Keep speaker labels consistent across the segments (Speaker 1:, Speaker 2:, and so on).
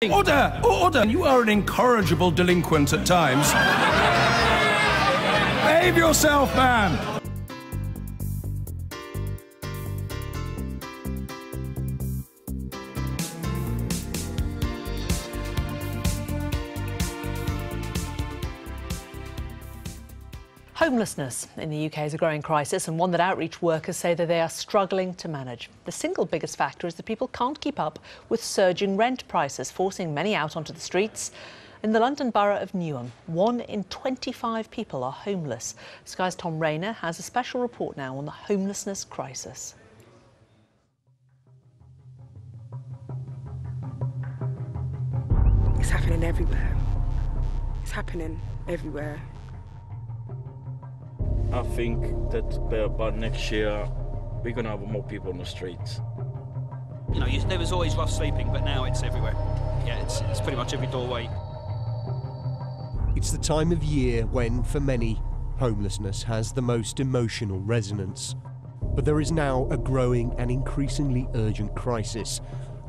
Speaker 1: Order! Order! You are an incorrigible delinquent at times. Behave yourself, man!
Speaker 2: Homelessness in the UK is a growing crisis, and one that outreach workers say that they are struggling to manage. The single biggest factor is that people can't keep up with surging rent prices, forcing many out onto the streets. In the London borough of Newham, 1 in 25 people are homeless. Sky's Tom Rayner has a special report now on the homelessness crisis.
Speaker 3: It's happening everywhere. It's happening everywhere.
Speaker 4: I think that by next year, we're going to have more people on the streets.
Speaker 5: You know, there was always rough sleeping, but now it's everywhere. Yeah, it's pretty much every doorway.
Speaker 6: It's the time of year when, for many, homelessness has the most emotional resonance. But there is now a growing and increasingly urgent crisis,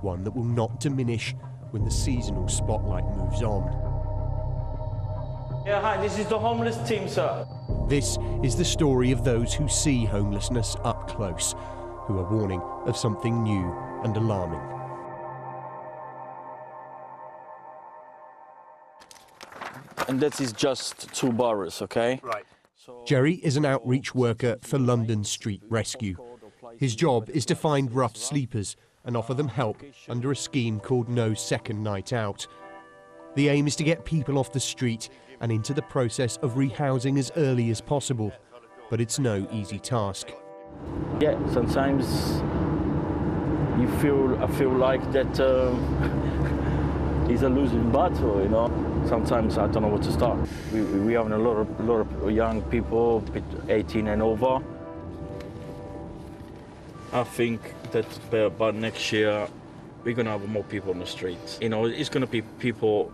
Speaker 6: one that will not diminish when the seasonal spotlight moves on.
Speaker 7: Yeah, hi, this is the homeless team, sir.
Speaker 6: This is the story of those who see homelessness up close, who are warning of something new and alarming.
Speaker 4: And that is just 2 boroughs, okay?
Speaker 6: Right. Jerry is an outreach worker for London Street Rescue. His job is to find rough sleepers and offer them help under a scheme called No Second Night Out. The aim is to get people off the street and into the process of rehousing as early as possible, but it's no easy task.
Speaker 4: Yeah, sometimes I feel like that it's a losing battle, you know. Sometimes I don't know where to start. We have a lot of young people, 18 and over. I think that by next year, we're going to have more people on the streets. You know, it's going to be people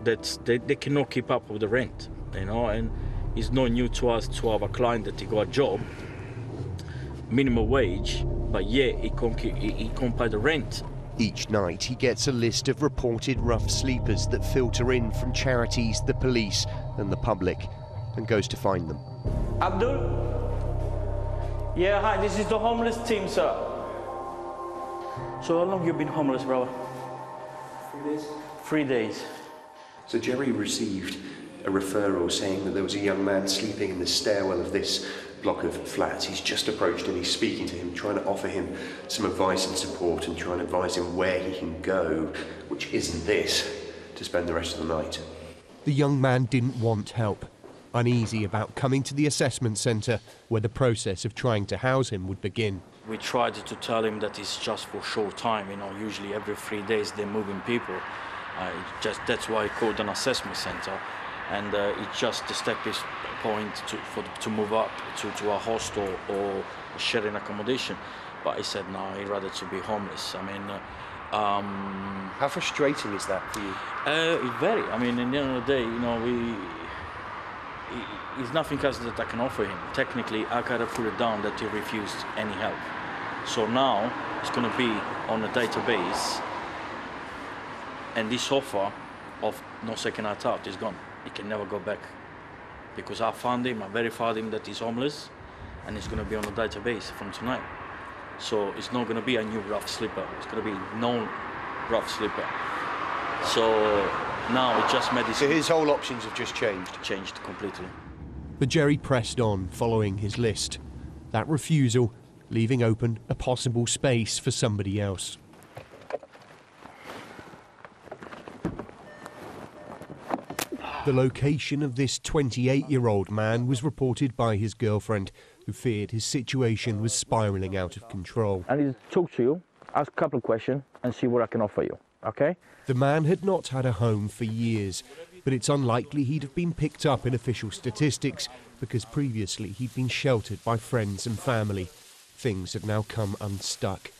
Speaker 4: that they cannot keep up with the rent, you know, and it's not new to us to have a client that he got a job, minimum wage, but yeah, he can't pay the rent.
Speaker 6: Each night he gets a list of reported rough sleepers that filter in from charities, the police and the public, and goes to find them.
Speaker 7: Abdul? Yeah, hi, this is the homeless team, sir.
Speaker 4: So how long you been homeless, brother?
Speaker 7: 3 days.
Speaker 4: 3 days.
Speaker 8: So Jerry received a referral saying that there was a young man sleeping in the stairwell of this block of flats. He's just approached him, he's speaking to him, trying to offer him some advice and support and trying to advise him where he can go, which isn't this, to spend the rest of the night.
Speaker 6: The young man didn't want help, uneasy about coming to the assessment centre where the process of trying to house him would begin.
Speaker 4: We tried to tell him that it's just for short time, you know, usually every 3 days they're moving people. That's why I called an assessment centre, and it's just the stepping point to move up to a hostel or sharing accommodation. But I said no, I'd rather to be homeless. I mean,
Speaker 8: How frustrating is that for you?
Speaker 4: It's very. I mean, at the end of the day, you know, it's nothing else that I can offer him. Technically, I gotta put it down that he refused any help. So now it's going to be on a database. And this offer of No Second Night Out is gone. He can never go back. Because I found him, I verified him that he's homeless, and it's going to be on the database from tonight. So it's not going to be a new rough sleeper. It's going to be known rough sleeper. So now it just made this...
Speaker 8: So his whole options have just changed?
Speaker 4: Changed completely.
Speaker 6: But Jerry pressed on, following his list. That refusal leaving open a possible space for somebody else. The location of this 28-year-old man was reported by his girlfriend, who feared his situation was spiralling out of control.
Speaker 4: I need to talk to you, ask a couple of questions, and see what I can offer you, okay?
Speaker 6: The man had not had a home for years, but it's unlikely he'd have been picked up in official statistics because previously he'd been sheltered by friends and family. Things had now come unstuck.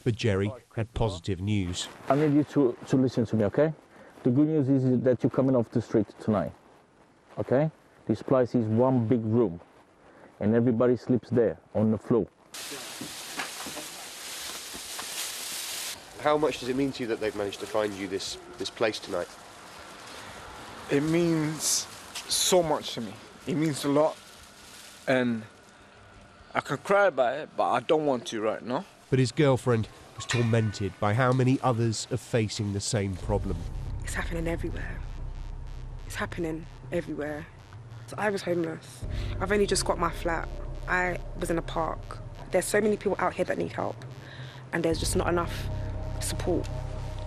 Speaker 6: But Jerry had positive news.
Speaker 4: I need you to listen to me, okay? The good news is that you're coming off the street tonight, okay? This place is one big room, and everybody sleeps there, on the floor.
Speaker 8: How much does it mean to you that they've managed to find you this place tonight?
Speaker 9: It means so much to me. It means a lot, and I could cry about it, but I don't want to right now.
Speaker 6: But his girlfriend was tormented by how many others are facing the same problem.
Speaker 3: It's happening everywhere. It's happening everywhere. So I was homeless. I've only just got my flat. I was in a park. There's so many people out here that need help, and there's just not enough support.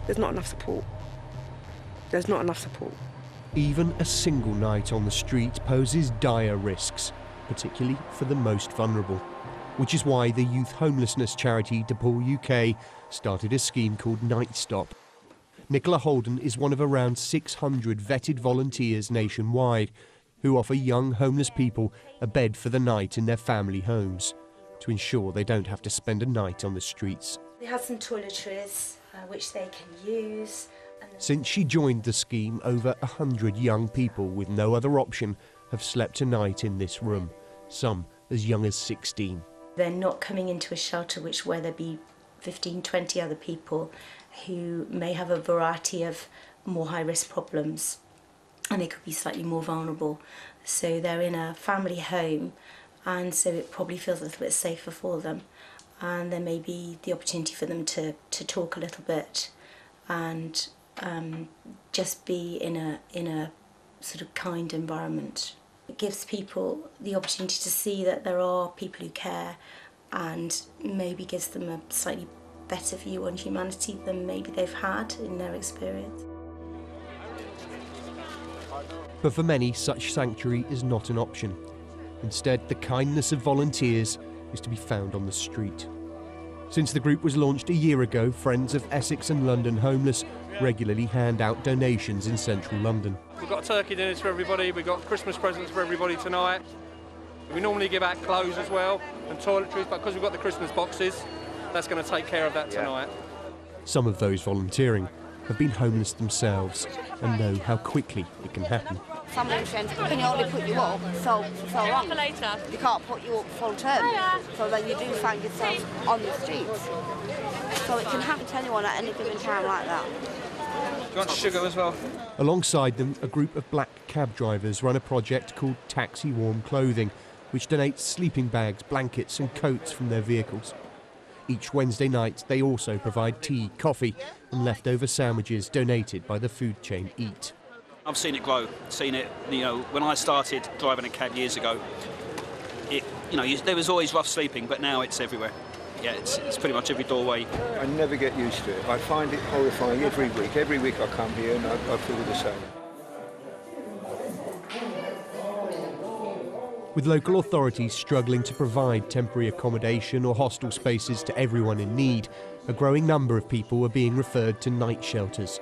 Speaker 3: There's not enough support. There's not enough support.
Speaker 6: Even a single night on the street poses dire risks, particularly for the most vulnerable, which is why the youth homelessness charity DePaul UK started a scheme called Night Stop. Nicola Holden is one of around 600 vetted volunteers nationwide who offer young homeless people a bed for the night in their family homes to ensure they don't have to spend a night on the streets.
Speaker 10: They have some toiletries which they can use.
Speaker 6: Since she joined the scheme, over 100 young people with no other option have slept a night in this room, some as young as 16.
Speaker 10: They're not coming into a shelter where there'd be 15, 20 other people who may have a variety of more high-risk problems, and they could be slightly more vulnerable. So they're in a family home, and so it probably feels a little bit safer for them. And there may be the opportunity for them to talk a little bit and just be in a sort of kind environment. It gives people the opportunity to see that there are people who care, and maybe gives them a slightly better view on humanity than maybe they've had in their experience.
Speaker 6: But for many, such sanctuary is not an option. Instead, the kindness of volunteers is to be found on the street. Since the group was launched a year ago, Friends of Essex and London Homeless regularly hand out donations in central London.
Speaker 11: We've got turkey dinners for everybody, we've got Christmas presents for everybody tonight. We normally give out clothes as well and toiletries, but because we've got the Christmas boxes, that's going to take care of that tonight.
Speaker 6: Some of those volunteering have been homeless themselves and know how quickly it can happen.
Speaker 12: Some nutrients can only put you up for so long. You can't put you up full term. So then you do find yourself on the streets. So it can happen to anyone at any given time like that.
Speaker 11: Do you want sugar as well?
Speaker 6: Alongside them, a group of black cab drivers run a project called Taxi Warm Clothing, which donates sleeping bags, blankets and coats from their vehicles. Each Wednesday night, they also provide tea, coffee and leftover sandwiches donated by the food chain Eat.
Speaker 5: I've seen it grow, seen it, when I started driving a cab years ago, there was always rough sleeping, but now it's everywhere. Yeah, it's pretty much every doorway.
Speaker 9: I never get used to it. I find it horrifying every week. Every week I come here and I feel the same.
Speaker 6: With local authorities struggling to provide temporary accommodation or hostel spaces to everyone in need, a growing number of people are being referred to night shelters.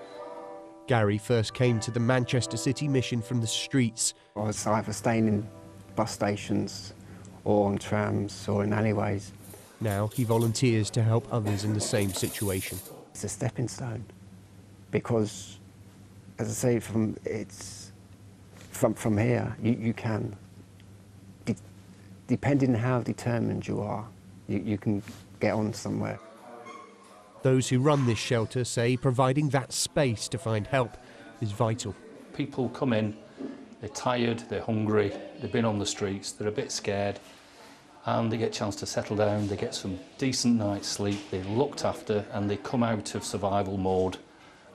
Speaker 6: Gary first came to the Manchester City mission from the streets.
Speaker 13: I was either staying in bus stations or on trams or in alleyways.
Speaker 6: Now he volunteers to help others in the same situation.
Speaker 13: It's a stepping stone because, as I say, from here you can, depending on how determined you are, you can get on somewhere.
Speaker 6: Those who run this shelter say providing that space to find help is vital.
Speaker 14: People come in, they're tired, they're hungry, they've been on the streets, they're a bit scared, and they get a chance to settle down, they get some decent night's sleep, they're looked after, and they come out of survival mode,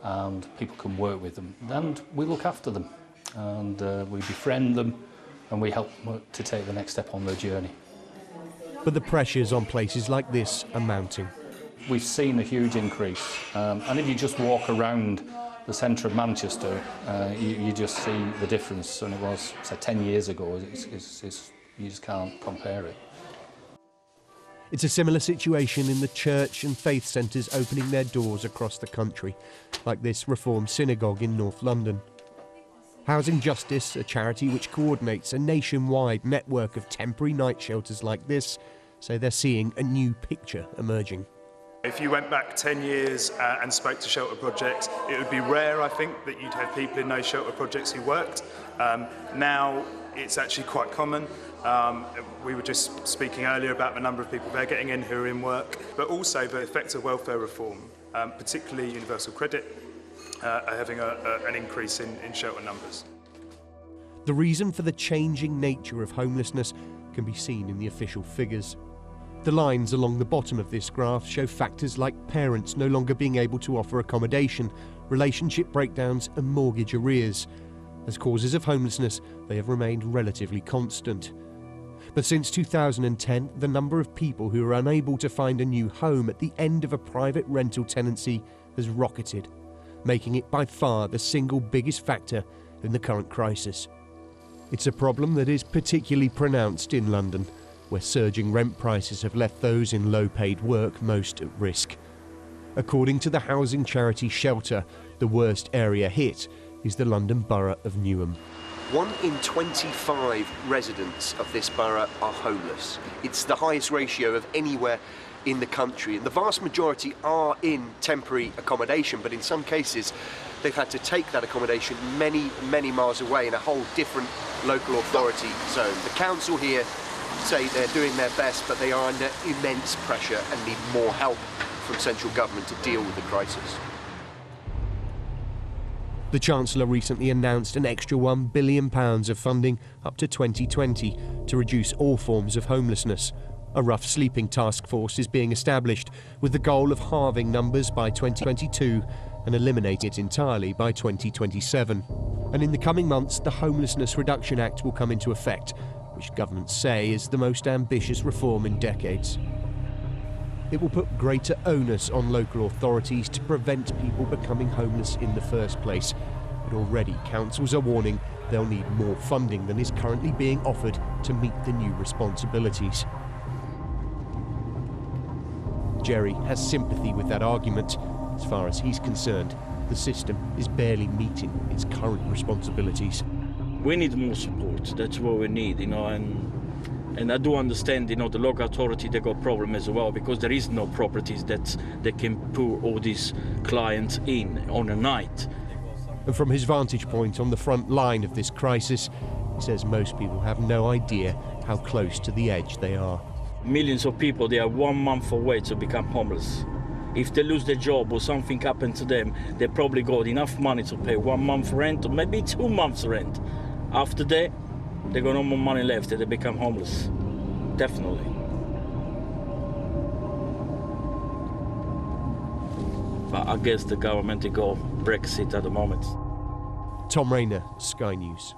Speaker 14: and people can work with them. And we look after them, and we befriend them, and we help them to take the next step on their journey.
Speaker 6: But the pressures on places like this are mounting.
Speaker 14: We've seen a huge increase, and if you just walk around the centre of Manchester, you just see the difference. And it was, say, 10 years ago. You just can't compare it.
Speaker 6: It's a similar situation in the church and faith centres opening their doors across the country, like this Reformed synagogue in North London. Housing Justice, a charity which coordinates a nationwide network of temporary night shelters like this, say they're seeing a new picture emerging.
Speaker 15: If you went back 10 years and spoke to shelter projects, it would be rare, I think, that you'd have people in those shelter projects who worked. Now it's actually quite common. We were just speaking earlier about the number of people they're getting in who are in work, but also the effect of welfare reform. particularly Universal Credit, are having an increase in shelter numbers.
Speaker 6: The reason for the changing nature of homelessness can be seen in the official figures. The lines along the bottom of this graph show factors like parents no longer being able to offer accommodation, relationship breakdowns and mortgage arrears. As causes of homelessness, they have remained relatively constant. But since 2010, the number of people who are unable to find a new home at the end of a private rental tenancy has rocketed, making it by far the single biggest factor in the current crisis. It's a problem that is particularly pronounced in London, where surging rent prices have left those in low-paid work most at risk. According to the housing charity Shelter, the worst area hit is the London borough of Newham.
Speaker 8: 1 in 25 residents of this borough are homeless. It's the highest ratio of anywhere in the country, and the vast majority are in temporary accommodation, but in some cases they've had to take that accommodation many, many miles away in a whole different local authority zone. The council here say they're doing their best, but they are under immense pressure and need more help from central government to deal with the crisis.
Speaker 6: The Chancellor recently announced an extra £1 billion of funding up to 2020 to reduce all forms of homelessness. A rough sleeping task force is being established with the goal of halving numbers by 2022 and eliminating it entirely by 2027. And in the coming months, the Homelessness Reduction Act will come into effect, which governments say is the most ambitious reform in decades. It will put greater onus on local authorities to prevent people becoming homeless in the first place. But already councils are warning they'll need more funding than is currently being offered to meet the new responsibilities. Jerry has sympathy with that argument. As far as he's concerned, the system is barely meeting its current responsibilities.
Speaker 4: We need more support, that's what we need, and I do understand, the local authority, they got problem as well, because there is no properties that they can put all these clients in on a night.
Speaker 6: And from his vantage point on the front line of this crisis, he says most people have no idea how close to the edge they are.
Speaker 4: Millions of people, they are 1 month away to become homeless. If they lose their job or something happened to them, they probably got enough money to pay 1 month rent or maybe 2 months rent. After that, they got no more money left and they become homeless. Definitely. But I guess the government, they go Brexit at the moment.
Speaker 6: Tom Rayner, Sky News.